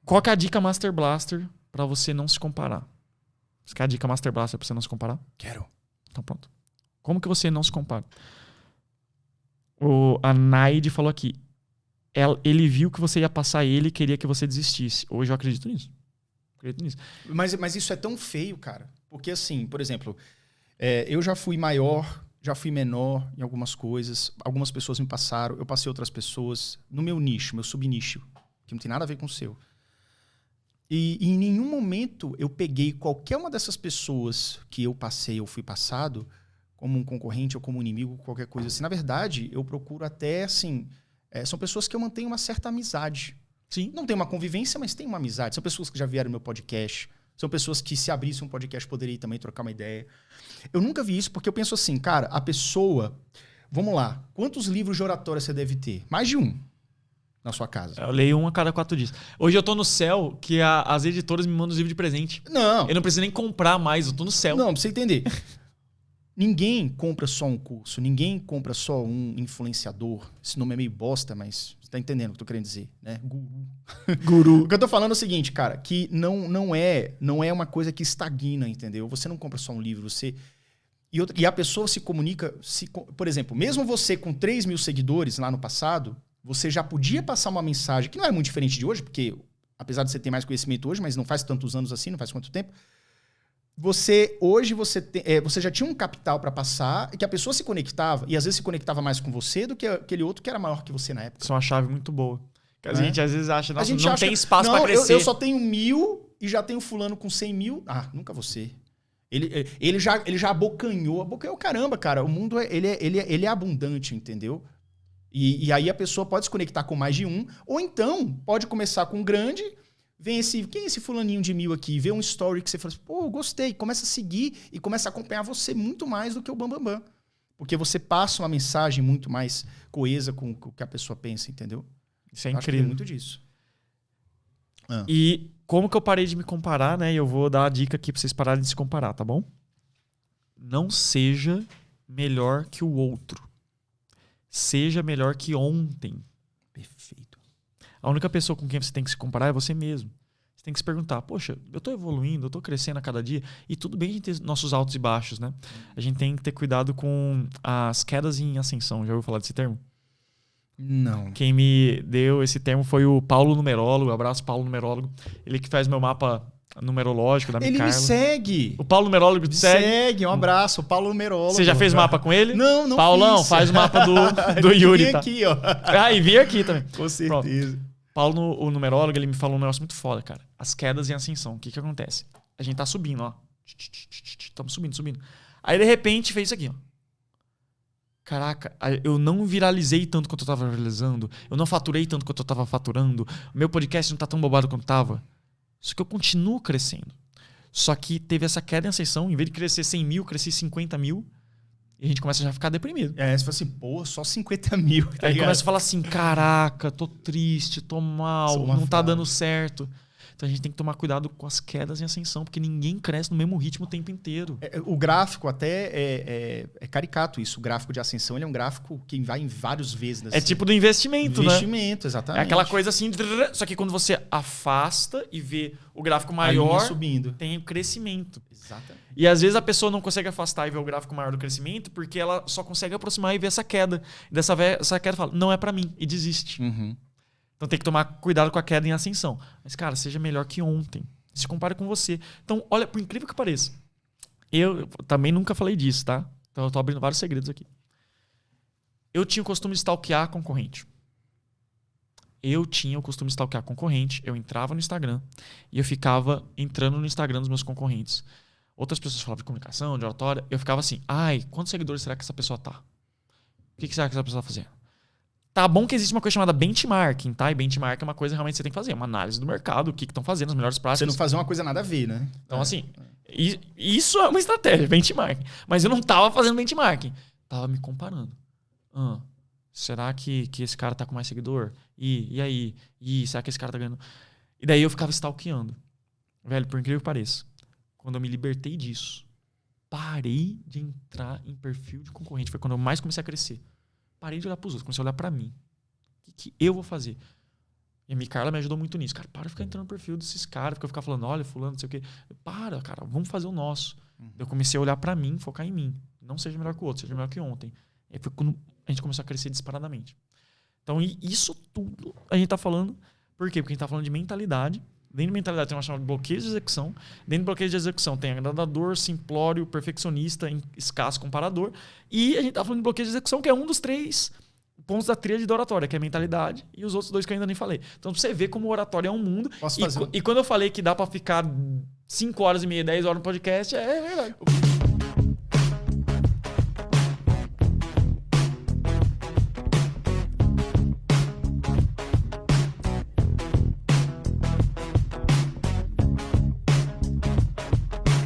Qual que é a dica Master Blaster pra você não se comparar? Você quer a dica Master Blaster pra você não se comparar? Quero. Então pronto. Como que você não se compara? A Naide falou aqui. Ele viu que você ia passar ele e queria que você desistisse. Hoje eu acredito nisso. Mas isso é tão feio, cara. Porque assim, por exemplo, eu já fui maior, já fui menor em algumas coisas. Algumas pessoas me passaram, eu passei outras pessoas. No meu nicho, meu subnicho, que não tem nada a ver com o seu. E em nenhum momento eu peguei qualquer uma dessas pessoas que eu passei ou fui passado como um concorrente ou como um inimigo, qualquer coisa assim. Na verdade, eu procuro até, assim... são pessoas que eu mantenho uma certa amizade. Sim. Não tem uma convivência, mas tem uma amizade. São pessoas que já vieram no meu podcast. São pessoas que, se abrisse um podcast, poderia também trocar uma ideia. Eu nunca vi isso, porque eu penso assim, cara, a pessoa... Vamos lá. Quantos livros de oratória você deve ter? Mais de um na sua casa. Eu leio um a cada 4 dias. Hoje eu tô no céu que as editoras me mandam os livros de presente. Não. Eu não preciso nem comprar mais, eu tô no céu. Não, pra você entender. Ninguém compra só um curso, ninguém compra só um influenciador. Esse nome é meio bosta, mas você tá entendendo o que eu tô querendo dizer, né? Guru. O que eu tô falando é o seguinte, cara, que não é uma coisa que estagna, entendeu? Você não compra só um livro, você... E a pessoa se comunica... Por exemplo, mesmo você com 3 mil seguidores lá no passado, você já podia passar uma mensagem, que não é muito diferente de hoje, porque apesar de você ter mais conhecimento hoje, mas não faz tantos anos assim, não faz quanto tempo, você já tinha um capital para passar, e que a pessoa se conectava, e às vezes se conectava mais com você do que aquele outro que era maior que você na época. Isso é uma chave muito boa. Que a gente às vezes acha, nossa, não acha, tem espaço para crescer. Eu só tenho 1000 e já tenho fulano com 100 mil. Ah, nunca você. Ele já abocanhou. Abocanhou, caramba, cara. O mundo ele é abundante, entendeu? E aí a pessoa pode se conectar com mais de um, ou então pode começar com um grande... Quem é esse fulaninho de 1000 aqui? Vê um story que você fala assim, pô, gostei. Começa a seguir e começa a acompanhar você muito mais do que o Bambambam. Porque você passa uma mensagem muito mais coesa com o que a pessoa pensa, entendeu? Isso é Acho que incrível. tem muito disso. E como que eu parei de me comparar, né? E eu vou dar a dica aqui pra vocês pararem de se comparar, tá bom? Não seja melhor que o outro. Seja melhor que ontem. Perfeito. A única pessoa com quem você tem que se comparar é você mesmo. Você tem que se perguntar, poxa, eu tô evoluindo, eu tô crescendo a cada dia. E tudo bem a gente ter nossos altos e baixos, né? A gente tem que ter cuidado com as quedas em ascensão. Já ouviu falar desse termo? Não. Quem me deu esse termo foi o Paulo Numerólogo. Abraço, Paulo Numerólogo. Ele que faz meu mapa numerológico da Ele Micarla. me segue. O Paulo Numerólogo te segue. Um abraço, o Paulo Numerólogo. Você já fez mapa com ele? Não Paulão, fiz. faz o mapa do Yuri, vim tá? aqui, ó. E vi aqui também. Com certeza. Pronto. Paulo, o numerólogo, ele me falou um negócio muito foda, cara. As quedas em ascensão. O que acontece? A gente tá subindo, ó. Estamos subindo. Aí, de repente, fez isso aqui, ó. Caraca, eu não viralizei tanto quanto eu tava viralizando. Eu não faturei tanto quanto eu tava faturando. O meu podcast não tá tão bobado quanto tava. Só que eu continuo crescendo. Só que teve essa queda em ascensão. Em vez de crescer 100 mil, cresci 50 mil. E a gente começa já a ficar deprimido. Você fala assim, pô, só 50 mil. Tá aí ligado? começa a falar assim, caraca, tô triste, tô mal, não tá dando certo. Então a gente tem que tomar cuidado com as quedas em ascensão, porque ninguém cresce no mesmo ritmo o tempo inteiro. O gráfico até é caricato isso. O gráfico de ascensão ele é um gráfico que vai em várias vezes. É tipo do investimento, né? Investimento, exatamente. É aquela coisa assim, só que quando você afasta e vê o gráfico maior, subindo. tem crescimento. Exatamente. E às vezes a pessoa não consegue afastar e ver o gráfico maior do crescimento porque ela só consegue aproximar e ver essa queda. Essa queda fala, não é pra mim, e desiste. Uhum. Então tem que tomar cuidado com a queda em ascensão. Mas, cara, seja melhor que ontem. Se compare com você. Então, olha, por incrível que pareça, eu também nunca falei disso, tá? Então eu tô abrindo vários segredos aqui. Eu tinha o costume de stalkear a concorrente. Eu entrava no Instagram e eu ficava entrando no Instagram dos meus concorrentes. Outras pessoas falavam de comunicação, de oratória. Eu ficava assim, quantos seguidores será que essa pessoa tá? O que será que essa pessoa tá fazendo? Tá bom que existe uma coisa chamada benchmarking, tá? E benchmarking é uma coisa que realmente você tem que fazer. Uma análise do mercado, o que estão fazendo, as melhores práticas. Você não fazer uma coisa nada a ver, né? Então, assim, isso é uma estratégia, benchmarking. Mas eu não tava fazendo benchmarking. Tava me comparando. Será que esse cara tá com mais seguidor? E aí? Será que esse cara tá ganhando? E daí eu ficava stalkeando. Velho, por incrível que pareça. Quando eu me libertei disso, parei de entrar em perfil de concorrente. Foi quando eu mais comecei a crescer. Parei de olhar para os outros, comecei a olhar para mim. O que eu vou fazer? E a Micarla me ajudou muito nisso. Cara, para de ficar entrando no perfil desses caras, porque eu ficar falando, olha, fulano, não sei o quê. Para, cara, vamos fazer o nosso. Eu comecei a olhar pra mim, focar em mim. Não seja melhor que o outro, seja melhor que ontem. E aí foi quando a gente começou a crescer disparadamente. Então, isso tudo a gente tá falando. Por quê? Porque a gente tá falando de mentalidade. Dentro de mentalidade tem uma chamada de bloqueio de execução. Dentro do bloqueio de execução tem agradador, simplório, perfeccionista, escasso, comparador. E a gente tá falando de bloqueio de execução, que é um dos 3 pontos da tríade da oratória, que é a mentalidade e os outros 2 que eu ainda nem falei. Então, pra você ver como o oratório é um mundo. Posso fazer? E quando eu falei que dá pra ficar 5 horas e meia, 10 horas no podcast, é verdade.